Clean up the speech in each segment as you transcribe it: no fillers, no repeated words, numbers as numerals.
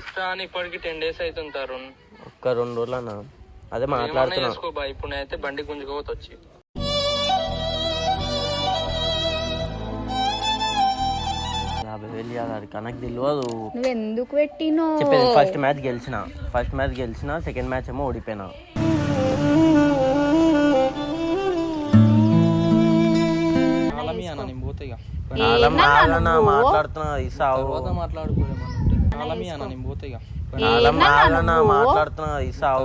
ఇస్తా అని ఇప్పటికి 10 days అవుతుంది తరుణ్. ఒక్క 2 రోజులన్నా అదే మాట్లాడుతున్నా. ఇప్పుడు అయితే బండి గుంజుకోవచ్చు వచ్చి 50,000 ఇవ్వాలి కనకు తెలియదు. నువ్వు ఎందుకు పెట్టినో చెప్పేది ఫస్ట్ మ్యాచ్ గెలిచిన సెకండ్ మ్యాచ్ ఏమో ఓడిపోయినా. మాట్లాడుతున్నా ఇసావు మాట్లాడుతున్నా ఇసావు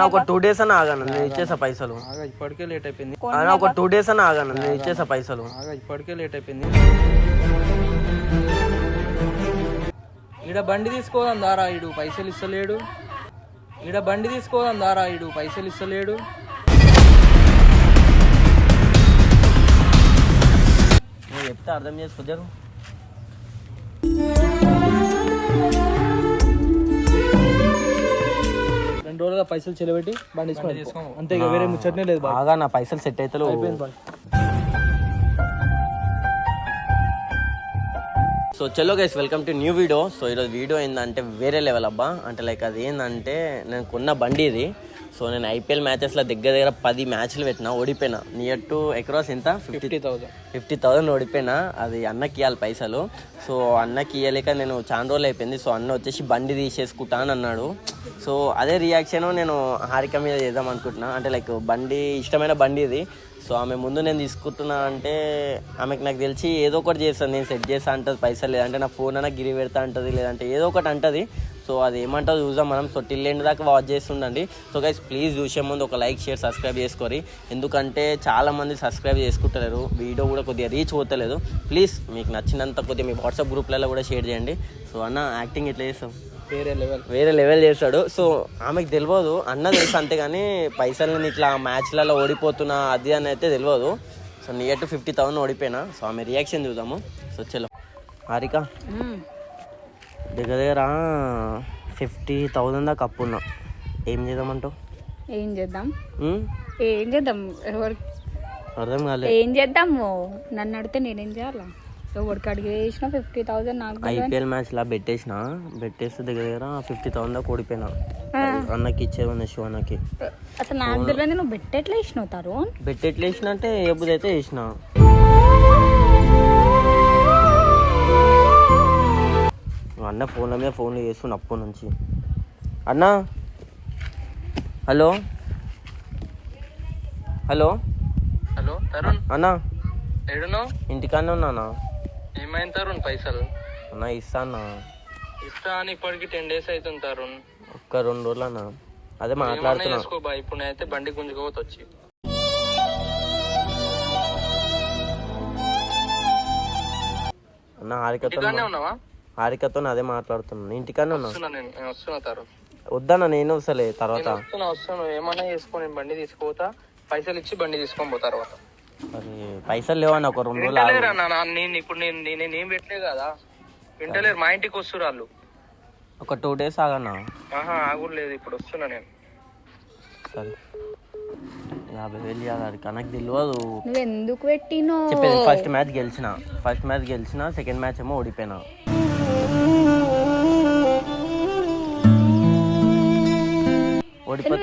ఒక 2 days అన్న ఆగాను నేను ఇచ్చేసా పైసలు. ఇప్పటికే లేట్ అయిపోయింది. ఒక 2 days అన్న ఆగాను నేను ఇచ్చేసా పైసలు. ఇప్పటికే లేట్ అయిపోయింది. ఈడ బండి తీసుకోదాం దారా, ఇడు పైసలు ఇస్తలేడు. నువ్వు చెప్తే అర్థం చేసుకో. 2 రోజులుగా పైసలు చెలబెట్టి బండి తీసుకో అంతే, వేరే ముచ్చటనే లేదు. బాగా నా పైసలు సెట్ అయితే సో చలో guys, welcome to new video. So ఈరోజు వీడియో ఏంటంటే వేరే లెవెల్ అబ్బా. అంటే లైక్ అది ఏంటంటే నేను కొన్న బండి ఇది. సో నేను ఐపీఎల్ మ్యాచెస్లో దగ్గర 10 మ్యాచ్లు పెట్టినా, ఓడిపోయినా. నియర్ టు ఎక్రాస్ ఎంత 50,000 ఓడిపోయినా. అది అన్నకి ఇవ్వాలి పైసలు. సో అన్నకి ఇవ్వలేక నేను చాలా రోజులు అయిపోయింది. సో అన్న వచ్చేసి బండి తీసేసుకుంటా అని అన్నాడు. సో అదే రియాక్షన్ నేను హారిక మీద చేద్దాం అనుకుంటున్నా. అంటే లైక్ బండి ఇష్టమైన బండి ఇది. సో ఆమె ముందు నేను తీసుకుంటున్నా అంటే ఆమెకు నాకు తెలిసి ఏదో ఒకటి చేస్తాను, నేను సెట్ చేస్తా అంటుంది పైసలు, లేదంటే నా ఫోన్ అన్న గిరి పెడతా అంటుంది, లేదంటే ఏదో ఒకటి అంటుంది. సో అది ఏమంటుందో చూద్దాం మనం. సో టిల్ ఎండ్ దాకా వాచ్ చేస్తుండండి. సో గైస్ ప్లీజ్ చూసే ముందు ఒక లైక్ షేర్ సబ్స్క్రైబ్ చేసుకోరి. ఎందుకంటే చాలామంది సబ్స్క్రైబ్ చేసుకుంటలేరు, వీడియో కూడా కొద్దిగా రీచ్ పోతలేదు. ప్లీజ్ మీకు నచ్చినంత కొద్దిగా మీ వాట్సాప్ గ్రూప్లలో కూడా షేర్ చేయండి. సో అన్న యాక్టింగ్ ఎట్లా చేస్తాం, వేరే లెవెల్ చేస్తాడు. సో ఆమెకు తెలియదు, అన్న తెలుసు అంతేగాని పైసలు ఇట్లా మ్యాచ్లలో ఓడిపోతున్నా అది అని అయితే తెలియదు. సో నియర్ టు 50,000 ఓడిపోయినా. సో ఆమె రియాక్షన్ చూద్దాము. సో చలో హారిక, దగ్గర 50,000 దాకా అప్పు ఉన్నా, ఏం చేద్దామంటావు? ఏం చేద్దాం అర్థం కాలేదు. ఏం చేద్దాము నన్ను అడిగితే నేనేం చేయాలా? ఎవరికి అడిగేసిన 50,000 నాకు. ఐపీఎల్ మ్యాచ్ లా పెట్టేస్తే దగ్గర 50,000 దాకా ఓడిపోయినా. అన్నకి ఇచ్చేది షో అన్నకి. అసలు నాకు తెలియదు నువ్వు బెట్టెట్లా వేసినావు తరుణ్? బెట్టెట్లా వేసిన అంటే ఏ బుద్ధి అయితే వేసిన. అన్న ఫోన్ల మీద ఫోన్లు చేస్తుండు అప్పటి నుంచి. అన్న హలో తరుణ్ అన్న, ఇంటికానే ఉన్నానా? ఏమైంది తరుణ్? పైసలు అన్న ఇస్తా అని ఇప్పటికి 10 days అవుతుంది తరుణ్. ఒక్క 2 రోజులన్నా అదే మాట్లాడుతున్నా. ఇప్పుడు అయితే బండి గుంజుకోవచ్చు వచ్చి అన్న. హారికతో అదే మాట్లాడుతున్నా. ఇంటికానే ఉన్నా. వస్తున్నా తరుణ్. వద్దన్నా నేను వస్తలే తర్వాత. వస్తాను ఏమన్నా చేసుకో, బండి తీసుకోతా, పైసలు ఇచ్చి బండి తీసుకొని పో. తర్వాత మరి పైసలు లేవన్నా ఒక 2 రోజులు. ఇప్పుడు నేనేం పెట్టలే కదా, వింటలేరు. మా ఇంటికి వస్తున్నారు వాళ్ళు. ఒక 2 days ఆగన్నా. ఆగులేదు, ఇప్పుడు వస్తున్నా నేను. సరే 50,000 ఇవ్వాలి కనకు తెలియదు. నువ్వు ఎందుకు పెట్టినో చెప్పేది ఫస్ట్ మ్యాచ్ గెలిచిన సెకండ్ మ్యాచ్ ఏమో ఓడిపోయినా.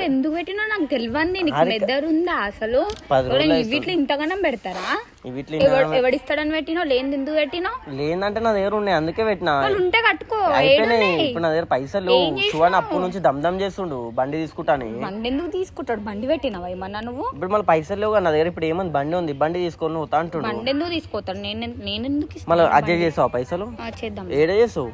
ఎందుకు పెట్టినా నాకు తెలియదు. నీకు మెదడు ఉందా అసలు? వీటిలో ఇంతగానం పెడతారా? ఎవడిస్తాడని పెట్టినావు? లేని ఎందుకు పెట్టినావు? లేదంటే నా దగ్గర ఉన్నాయి అందుకే పెట్టినా. ఉంటే కట్టుకో. ఇప్పుడు నా దగ్గర పైసలు శివన్ అప్పు నుంచి దమ్దమ్ చేస్తుండు బండి తీసుకుంటాను. బండి ఎందుకు తీసుకుంటాడు? బండి పెట్టినావా ఏమన్నా నువ్వు? ఇప్పుడు మళ్ళీ పైసలు లేవు నా దగ్గర. ఇప్పుడు ఏమంది బండి ఉంది, బండి తీసుకొని నువ్వు అంటుండు. బండి ఎందుకు తీసుకోతాడు? నేను ఎందుకు మళ్ళీ అడ్జస్ట్ చేసావు పైసలు? చేద్దాం. ఏడే చేసావు?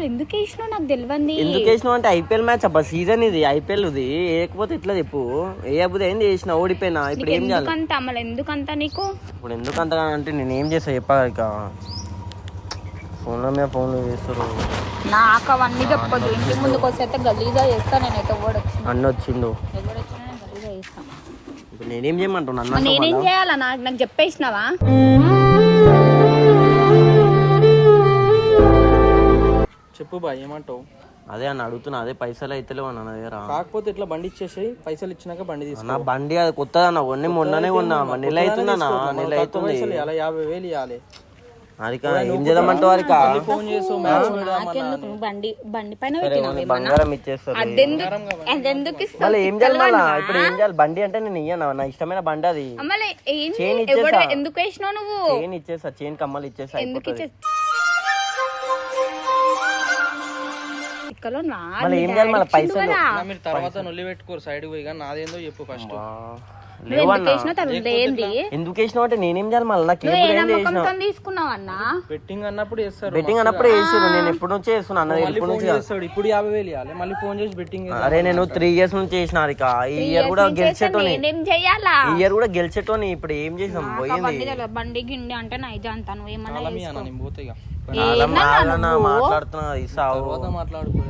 ఎందుకు వేసినావు నాకు తెలియంది. ఎందుకు వేసినావు అంటే ఐపీఎల్ మ్యాచ్ అబ్బా, సీజన్ ఇది ఐపీఎల్ ఇది. ఏకపోతే ఎట్లా చెప్పు? ఏ అబ్బుది ఏంది చేసిన, ఓడిపోయినా. ఇప్పుడు ఏం చేయాలి? ఎందుకంత నీకు ఇప్పుడు ఎందుకంత అంటే నేను ఏం చేస్తా చెప్పా? ఇక ఫోన్ల మీద ఫోన్లు చేస్తారు. నాకు అవన్నీ చెప్పదు. ఇంటి ముందుకు వస్తే గలీజా చేస్తా నేనైతే. అన్న వచ్చిండు, ఇప్పుడు నేనేం చేయమంటున్నా? నేనేం చేయాలా? నాకు చెప్పేసినావా? చెప్పు బాయ్, ఏమంటావు? అదే అని అడుగుతున్నా, అదే పైసలు అయితే లేవు అన్న నా దగ్గర. కాకపోతే ఇట్లా బండి ఇచ్చేసాయి, పైసలు ఇచ్చినాక బండి తీసుకో. నా బండి అది కొత్తది అన్న, మొన్ననే కొన్నా, నెల అవుతుంది అన్న, నెల అవుతుంది. 50,000 ఇవ్వాలి. అరిక ఏం చేద్దామంటావు అరిక? ఫోన్ చేసు బండి పైన పెట్టినావు బంగారం ఇచ్చేస్తారు. మళ్ళీ ఏం చేయాలి మళ్ళా? ఇప్పుడు ఏం చేయాలి? బండి అంటే నేను ఇయ్యను, నా ఇష్టమైన బండి అది. చైన్ ఇచ్చేసా, ఎందుకు వేసినావు నువ్వు? చైన్ ఇచ్చేసా, చైన్ కమ్మలు ఇచ్చేసా. మళ్ళీ ఏం చేయాలి మళ్ళీ? పైసలు మీరు తర్వాత నొల్లి పెట్టుకోరు, సైడ్ పోయి. కానీ నాదేందో చెప్పు ఫస్ట్. ఎందుకు వేసినావు అంటే నేనేం చేయాలి మళ్ళీ? నాకు బెట్టింగ్ అన్నప్పుడు చేస్తారు, బెట్టింగ్ అన్నప్పుడు వేసారు. నేను ఎప్పుడు నుంచి చేస్తున్నా అన్న, ఇప్పుడు నుంచి చేస్తాడు. ఇప్పుడు 50,000 ఇవ్వాలి, మళ్ళీ ఫోన్ చేసి బెట్టింగ్. అరే నేను 3 years నుంచి చేసిన అరిక. ఈ ఇయర్ కూడా గెలిచేటోని, ఈ ఇయర్ కూడా గెలిచేటోని. ఇప్పుడు ఏం చేసాం? పోయింది బండి గిండి అంటే నైజాంతాను ఏమన్నా మాట్లాడుతున్నా ఇసావు మాట్లాడుతున్నా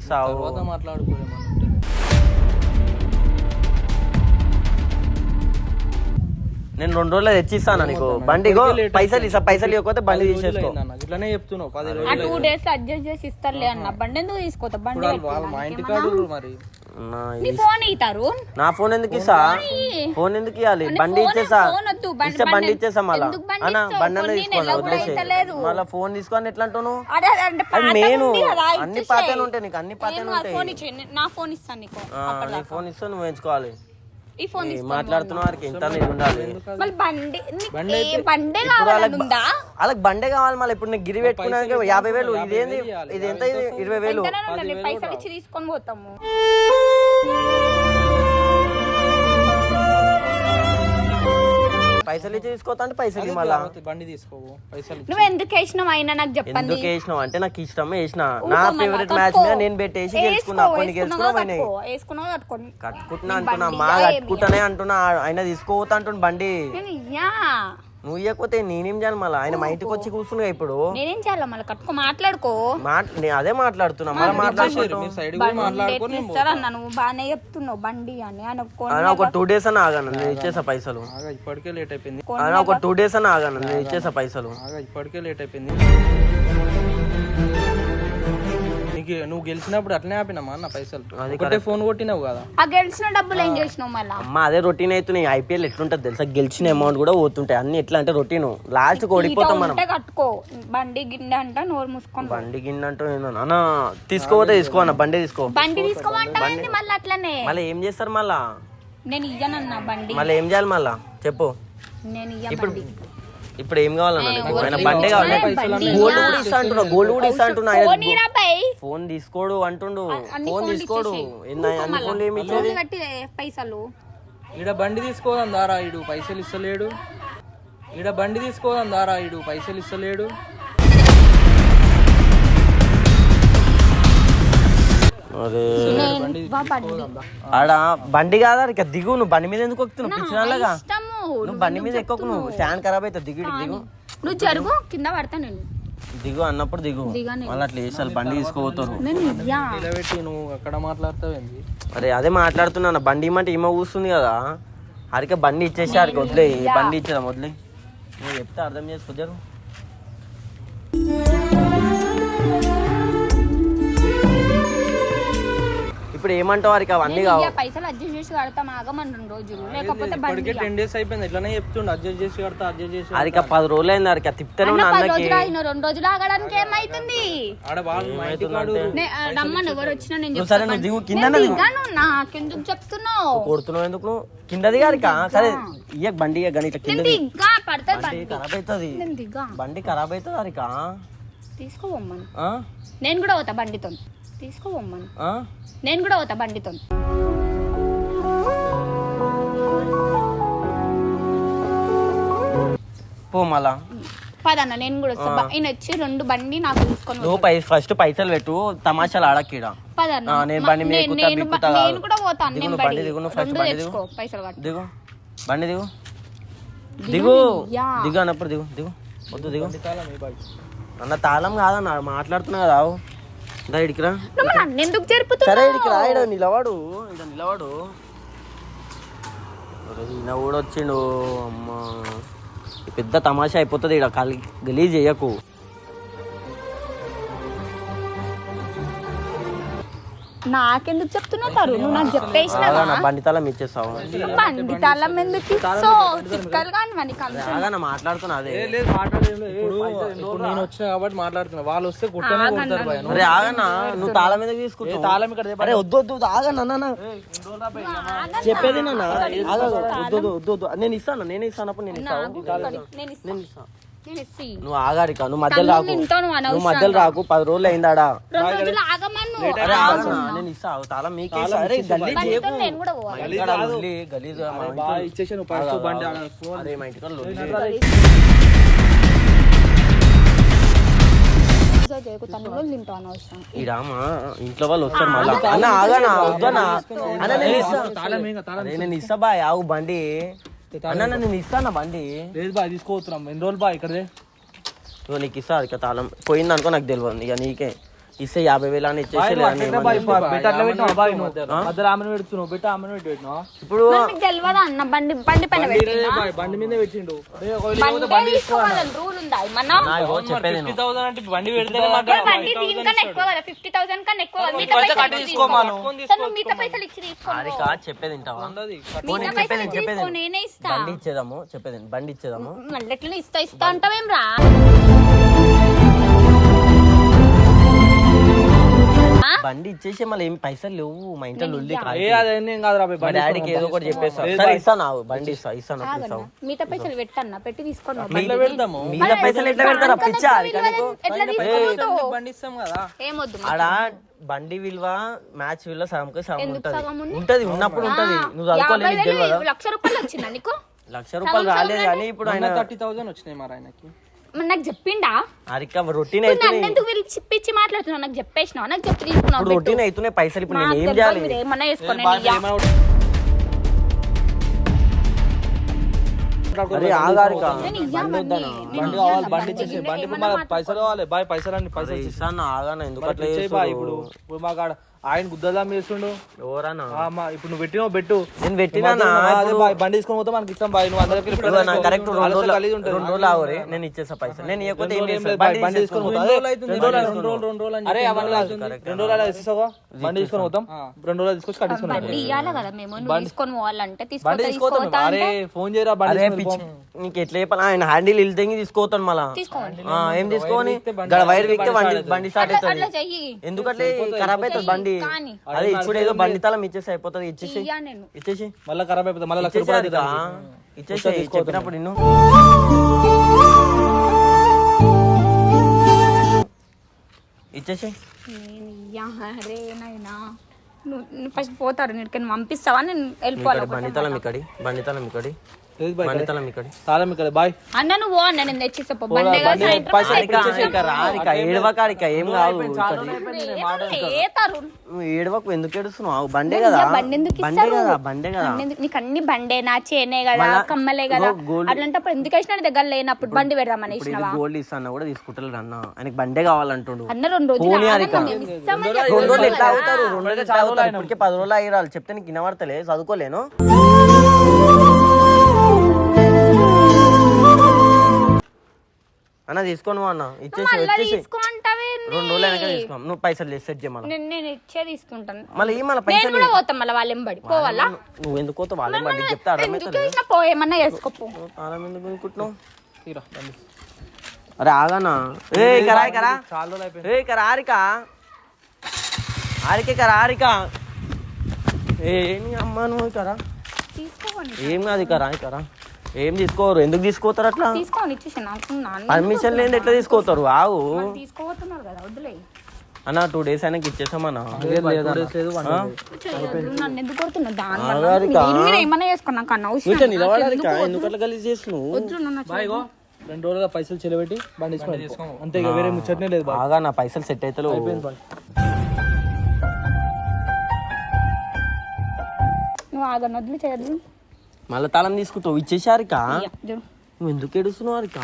ఇసావు మాట్లాడుకోలేమో. నేను 2 రోజులు తెచ్చిస్తాను నీకు బండి. పైసలు ఇస్తా, పైసలు ఇవ్వకపోతే బండి తీసేసుకో. ఇట్లానే చెప్తున్నావు. 10 రోజులు 2 days అడ్జస్ట్ చేసి ఇస్తారులే అన్న. బండి ఎందుకు తీసుకోతా? బండి మా ఇంటి కాదు మరి. ఫోన్ ఇస్తారు. నా ఫోన్ ఎందుకు ఇస్తా? ఫోన్ ఎందుకు ఇవ్వాలి? బండి ఇచ్చేసా, ఇస్తే బండి ఇచ్చేసా. మళ్ళా అన్న బండి అన్న తీసుకోవాలి, వదిలేసి మళ్ళీ ఫోన్ తీసుకొని ఎట్లా అంటాను? నేను అన్ని పాతలు ఉంటాయి నీకు, అన్ని పాతలు ఉంటాయి. నా ఫోన్ ఇస్తాను నీకు, నీ ఫోన్ ఇస్తా, నువ్వు ఎంచుకోవాలి. మాట్లాడుతున్న వారికి ఎంత ఉండాలి. వాళ్ళకి బండే కావాలి. మళ్ళీ ఇప్పుడు నీకు గిరి పెట్టుకున్నాక 50,000. ఇదేంది? ఇది ఎంత? 20,000 పైసలు ఇచ్చి తీసుకొని పోతాము. పైసలు ఇచ్చి తీసుకోతా అంటే పైసలు మళ్ళా బండి తీసుకోవు. పైసలు నువ్వు ఎందుకు వేసినావు అయినా నాకు చెప్పండి. ఎందుకు వేసినావు అంటే నాకు ఇష్టమే వేసిన. నా ఫేవరెట్ మ్యాచ్ మీద నేను పెట్టేసి గెలుచుకున్నా. కొన్ని గెలుచుకున్నావు, కట్టుకుంటున్నా అంటున్నా, మా కట్టుకుంటానే అంటున్నా. ఆయన తీసుకోవద్దు అంటున్నా బండి. నువ్వు ఇవ్వకపోతే నేనేం చేయాలి మళ్ళీ? ఆయన మా ఇంటికి వచ్చి కూర్చున్నా. ఇప్పుడు నేనేం చేయాలి మళ్ళీ? కట్టుకో, మాట్లాడుకో. అదే మాట్లాడుతున్నా. మళ్ళీ మాట్లాడుకుంటా. నువ్వు బాగానే చెప్తున్నావు బండి అని. ఒక 2 days అని ఆగాను, నేను ఇచ్చేసా పైసలు. ఇప్పటికే లేట్ అయిపోయింది. ఒక 2 days అని ఆగాను, నేను ఇచ్చేసా పైసలు. ఇప్పటికే లేట్ అయిపోయింది. నువ్వు గెలిచినప్పుడు అట్లనే ఆపినమ్మా అన్న పైసలు. ఒకటే ఫోన్ కొట్టినావు కదా. ఆ గెలిచిన డబ్బులు ఏం చేసినావు మళ్ళీ? అమ్మా అదే రొటీన్ అవుతున్నాయి. ఐపీఎల్ ఎట్లుంటది తెలుసా? గెలిచిన అమౌంట్ కూడా పోతుంటాయి. అన్ని ఎట్లా అంటే రొటీన్. లాస్ట్ ఓడిపోతాం మనం. కట్టుకో, బండి గిన్నె అంట నోరు మూసుకో. బండి గిన్నె అంటూ అన్న తీసుకోపోతే తీసుకో అన్న, బండి తీసుకో. బండి తీసుకోమంటే మళ్ళీ అట్లనే మళ్ళీ ఏం చేస్తారు మళ్ళా? నేను ఇయ్యనన్నా బండి. మళ్ళీ ఏం చేయాలి మళ్ళా చెప్పు? నేను ఇప్పుడు ఏం కావాలన్నా? బండే కావాలి. గోల్డ్ కూడా ఇస్తా అంటున్నా, గోల్డ్ కూడా ఇస్తా అంటున్నా. ఫోన్ తీసుకోడు అంటుండు, ఫోన్ తీసుకోడు. అన్ని ఫోన్లు ఏమి ఇచ్చేది? పైసలు ఈడ బండి తీసుకోదాం దారా, ఇడు పైసలు ఇస్తలేడు. ఈడ బండి తీసుకోదాం దారా, ఇడు పైసలు ఇస్తలేడు. ఆడ బండి కాదా ఇక దిగు. నువ్వు బండి మీద ఎందుకు ఎక్కుతున్నావు? పిచ్చినాలాగా నువ్వు బండి మీద ఎక్కువ. నువ్వు స్టాండ్ ఖరాబ్ అవుతుంది. దిగు దిగు, నువ్వు జరుగు, కింద పడతా నేను. దిగు అన్నప్పుడు దిగు. మళ్ళీ అట్లా చేసారు, బండి తీసుకోపోతారు. నువ్వు అక్కడ మాట్లాడతావు. అరే అదే మాట్లాడుతున్నా. బండి ఇమ్మంటే ఈమె కూస్తుంది కదా. హరిక బండి ఇచ్చేసి హరికి వదిలే, బండి ఇచ్చేదా వదిలే. నువ్వు చెప్తే అర్థం చేసుకోరు. ఇప్పుడు ఏమంటావు వారికి? అవన్నీ పైసలు అడ్జస్ట్ చేసి కడతాం, ఆగమని 2 రోజులు. లేకపోతే 10 days అయిపోయింది. ఇట్లానే చెప్తుండు, అడ్జస్ట్ చేసి కడతా, అడ్జస్ట్ చేసి. అరిక 10 రోజులు అయింది. అరిక తిప్పుతాను. 2 రోజులు ఆగడానికి ఏమైతుంది? రమ్మని ఎవరు వచ్చినా నేను నాకెందుకు చెప్తున్నావు? కొడుతున్నావు ఎందుకు? నువ్వు కింద దిగారిక. సరే ఇయ్య బండి కానీ ఇట్లా కింద ఖరాబ్ అవుతుంది. బండి ఖరాబ్ అవుతుంది అరిక. తీసుకోవమ్మను. నేను కూడా పోతా బండితో. తీసుకోవమ్మను. నేను కూడా పోతా బండితో. పో మళ్ళా పదన్న, నేను కూడా వస్తా. ఆయన వచ్చి 2 బండి నాకు తీసుకొని. నువ్వు ఫస్ట్ పైసలు పెట్టు, తమాషాలు ఆడకీడ. నేను బండి మీద నేను కూడా పోతాను. బండి దిగు, నువ్వు ఫస్ట్ బండి దిగు. దిగు బండి దిగు, దిగు దిగు అన్నప్పుడు దిగు. దిగు వద్దు దిగు అన్న. తాళం కాదన్న, మాట్లాడుతున్నా కదా. ఇడికిరా. సరే ఇడికిరా. ఇక్కడ నిలవాడు, ఇక్కడ నిలవాడు. ఈయన కూడా వచ్చిండు. అమ్మా పెద్ద తమాషా అయిపోతుంది. ఇక్కడ గలీజ్ చేయకు. నాకెందుకు చెప్తున్నావు తరు? నువ్వు నాకు చెప్పేసినావా? బండి తాళం ఇచ్చేస్తావు. బండి తాళం ఎందుకు ఇస్తావు? తిక్కలు కానీ మనకి మాట్లాడుతున్నా అదే ఇప్పుడు నేను వచ్చిన కాబట్టి మాట్లాడుతున్నా. వాళ్ళు వస్తే కుట్టనే కొడతారు భయ. అరే ఆగన్నా, నువ్వు తాళం మీద తీసుకుంటావు. తాళం ఇక్కడ అరే వద్దు ఆగన్నా, చెప్పేది నాన్న. వద్దు నేను ఇస్తాను అప్పుడు నేను ఇస్తాను. నువ్వు ఆగారిక, నువ్వు మధ్యలో రాకు, నువ్వు మధ్యలో రాకు. 10 రోజులు అయిందాడా? నేను ఇస్తా తాళం మీకే. ఇంట్లో వాళ్ళు వస్తారు మళ్ళీ. అన్న ఆగనా, వద్దనా అన్న, నేను ఇస్తా బాయ్. ఆవు బండి అన్న, నేను ఇస్తాను బండి. లేదు బాయ్, తీసుకోవచ్చున్నాం. ఎన్ని రోజులు బాయ్ ఇక్కడే? నీకు ఇస్తా అది తాళం. పోయిందనుకో నాకు తెలియదు. ఇక నీకే ఇస్తే 50,000 అని ఇచ్చేసి ఇప్పుడు అన్న బండి బండి పైన బండి మీద పెట్టిండు. చెప్పేది బండి పెడితే బండి దీనికన్నా ఎక్కువ కదా, 50,000 కన్నా ఎక్కువ. మిగతా పైసలు ఇచ్చి తీసుకో. చెప్పేది వింటావా? నేనే ఇస్తా. బండి ఇచ్చేదాము, చెప్పేది బండి ఇచ్చేదాము. మళ్ళీ ఎట్లా ఇస్తా అంటావేం రా? బండి ఇచ్చేసి మళ్ళీ ఏం పైసలు లేవు మా ఇంట్లో లొల్లి. మా డాడీకి ఏదో ఒకటి చెప్పేస్తా. సరే ఇస్తాను, బండి ఇస్తాను. మిగతా పైసలు పెట్టన్నా, పెట్టి తీసుకోండి. మిగతా పైసలు ఎట్లా పెడతారా పిచ్చా? బండి ఇస్తాం కదా. ఏమొద్దు ఆడ బండి విలువ మ్యాచ్ విలువ సగంకి సగం ఉంటది. ఉన్నప్పుడు ఉంటది. నువ్వు చదువుకోలేదు, తెలియదు. 1,00,000 రూపాయలు వచ్చిందా నీకు? 1,00,000 రాలేదు కానీ ఇప్పుడు ఆయన 30,000 వచ్చినాయి మరి ఆయనకి. నాకు చెప్పిండా? రొటీన్ అయితే పిచ్చి మాట్లాడుతున్నా. నాకు చెప్పేసినా, నాకు చెప్పి తీసుకున్నావు. రొటీన్ అవుతున్నాయి పైసలు. ఇప్పుడు నేను ఏం చేయాలి? ఏమన్నా వేసుకోండి. పైసలు కావాలి బాయ్. పైసలు అండి, పైసలు ఇస్తాను. ఆగాను ఎందుకు అట్లా ఇప్పుడు మాకు ఆయన గుద్దలా వేస్తుండు. ఎవరన్నా ఇప్పుడు నువ్వు పెట్టినావు పెట్టు. నేను పెట్టినా బండి తీసుకొని పోతే మనకి ఇస్తాం బాయ్. నువ్వు అందరికి కరెక్ట్ 2 రోజులు ఆవరే. నేను ఇచ్చేస్తా పైసలు. నేను ఇవ్వకపోతే బండి తీసుకొని పోతాం. 2 రోజులు అరే అవన్నీ 2 రోజులు ఇస్తావా? బండి తీసుకొని పోతాం. 2 రోజులు తీసుకొచ్చి కట్టించుకుని బండి ఇవ్వాలి కదా మేము. తీసుకొని పోవాలంటే బండి తీసుకోతాం. అరే ఫోన్ చేయరా బండి. నీకు ఎట్లా చెప్పాలి? ఆయన హ్యాండిల్ ఇల్లు తెంగి తీసుకోతాను మళ్ళా. ఏం తీసుకోని వైర్ వీక్తే బండి స్టార్ట్ అవుతుంది. ఎందుకంటే ఖరాబ్ అవుతుంది బండి. అదే ఇప్పుడు ఏదో బండి తాళం ఇచ్చేసి అయిపోతుంది. ఇచ్చేసి మళ్ళీ ఖరాబ్ అయిపోతుంది. మళ్ళీ ఇచ్చేసి చెప్పినప్పుడు నిన్ను ఇచ్చేసి ఫస్ట్ పోతారు. నేను పంపిస్తావా? నేను వెళ్ళిపోవాలి. బండి తాళం ఇక్కడి, బండి తాళం ఇక్కడి, బండి తాళం ఇక్కడి, తాళం ఇక్కడ బాయ్. అన్న నువ్వు నేను తెచ్చిస్తా. ఏడవకాడిక ఏం కాదు. ఏడవకు, ఎందుకు ఏడుస్తున్నావు? బండే కదా, బండే కదా. నీకు అన్ని బండేనా, చేనే కదా, కమ్మలే కదా. అట్లాంటప్పుడు ఎందుకు వేసినా దగ్గర లేనప్పుడు బండి పెడదామని గోల్డ్ ఇస్తాను కూడా తీసుకుంటారు అన్న. ఆయనకి బండే కావాలంటుండు. అన్న 2 రోజులు 2 రోజులు ఎట్లా అవుతారు? 2 రోజులు ఎట్లా అవుతారు? ఇప్పటికే 10 రోజులు అయ్యారు. చెప్తే నీకు వినబడతలే, చదువుకోలేను. అన్న తీసుకోను అన్న. ఇచ్చేసి 2 రోజులు అయినాక తీసుకో. నువ్వు పైసలు సెట్ చేయమని నేను ఇచ్చే తీసుకుంటాను. మళ్ళీ మళ్ళీ పైసలు కూడా పోతాం. మళ్ళీ వాళ్ళు ఎంబడి పోవాలా? నువ్వు ఎందుకు పోతావు? వాళ్ళ ఎంబడి చెప్తా పోయేమన్నా వేసుకోపో. తాళం ఎందుకు అనుకుంటున్నావు? అరే ఆగానా. ఏ కరాయి కరా, ఏ కరా ఆరిక, ఆరికే కరా, ఆరిక. ఏమి అమ్మా నువ్వు కరా? ఏం కాదు కరా, కరా. ఏం తీసుకోరు? ఎందుకు తీసుకోతారు అట్లా? పర్మిషన్ లేని ఎట్లా తీసుకోతారు? ఆవు అన్న 2 డేస్ అయినా ఇచ్చేసామన్నా. నిలబడాలి. ఎందుకు అట్లా గలీజ్ చేస్తున్నావు? 2 రోజులుగా పైసలు చెలబెట్టి బండి తీసుకో. అంతే, వేరే ముచ్చటనే లేదు. బాగా నా పైసలు సెట్ అయితే మళ్ళీ తాళం తీసుకుంటావు. ఇచ్చేసారిక నువ్వు ఎందుకు ఏడుస్తున్నావు? అరిక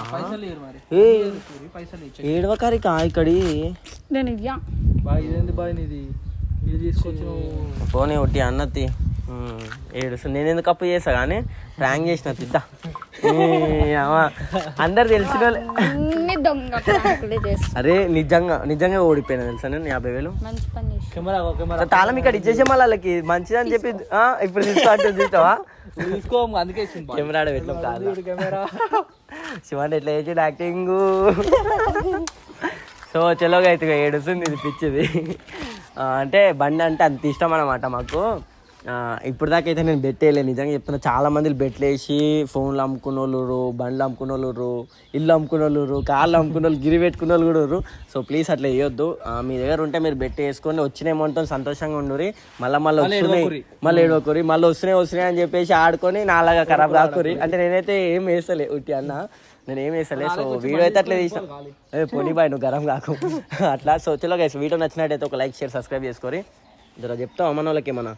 ఏడవకారిక ఇక్కడి పోనీ ఒకటి అన్నతి ఏడుస్తుంది. నేను ఎందుకు అప్పు చేసా కానీ ప్రాంక్ చేసిన తిద్దా. అందరు తెలిసిన దొంగ ప్రాంకులు చేస్తా. అరే నిజంగా ఓడిపోయినా తెలుసా నేను 50,000. మంచి పని చేసి కెమెరా తాళం ఇక్కడ ఇచ్చేసే మళ్ళీ వాళ్ళకి మంచిదని చెప్పి ఇప్పుడు తీసుకో చూస్తావా తీసుకో అందుకే కెమెరా పెట్టిన కెమెరా శివాన్ ఎట్లా చేసి యాక్టింగ్. సో చలోగా అయితే ఏడుస్తుంది ఇది పిచ్చిది. అంటే బండి అంటే అంత ఇష్టం అన్నమాట మాకు. ఇప్పుడు దాకా అయితే నేను బెట్ వేయలేదు నిజంగా చెప్తున్నా. చాలా మంది బెట్లు వేసి ఫోన్లు అమ్ముకున్న వాళ్ళు, బండ్లు అమ్ముకున్న వాళ్ళు, ఇల్లు అమ్ముకున్న వాళ్ళు, కార్లు అమ్ముకున్న వాళ్ళు, గిరి పెట్టుకున్న వాళ్ళు కూడా ఉన్నారు. సో ప్లీజ్ అట్లా వేయొద్దు. మీ దగ్గర ఉంటే మీరు బెట్ వేసుకొని వచ్చిన అమౌంట్తో సంతోషంగా ఉండుర్రి. మళ్ళీ ఏడవకురి మళ్ళీ వస్తున్నాయి అని చెప్పేసి ఆడుకొని నాలాగా ఖరాబ్ కాకురి. అంటే నేనైతే ఏం వేస్తలే ఉట్టి అన్న, నేను ఏం వేస్తలే. సో వీడియో అయితే అట్లా తీసిన పోనీ బాయ్ నువ్వు గరం కాకు అట్లా. సో చలో గైస్ వీడియో నచ్చినట్టయితే ఒక లైక్ షేర్ సబ్స్క్రైబ్ చేసుకొని జర చెప్తాం అమ్మ వాళ్ళకి ఏమన్నా.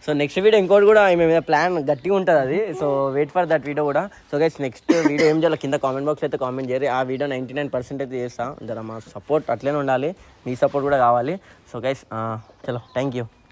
సో నెక్స్ట్ వీడియో ఇంకోటి కూడా మేము ప్లాన్ గట్టిగా ఉంటుంది అది. So wait for that video కూడా. సో గైస్ నెక్స్ట్ వీడియో ఏం చేయాలి కింద కామెంట్ బాక్స్ అయితే కామెంట్ చేయరు. ఆ వీడియో 99% అయితే చేస్తాం. జర మా సపోర్ట్ అట్లనే ఉండాలి, మీ సపోర్ట్ కూడా కావాలి. సో గైస్ చలో థ్యాంక్ యూ.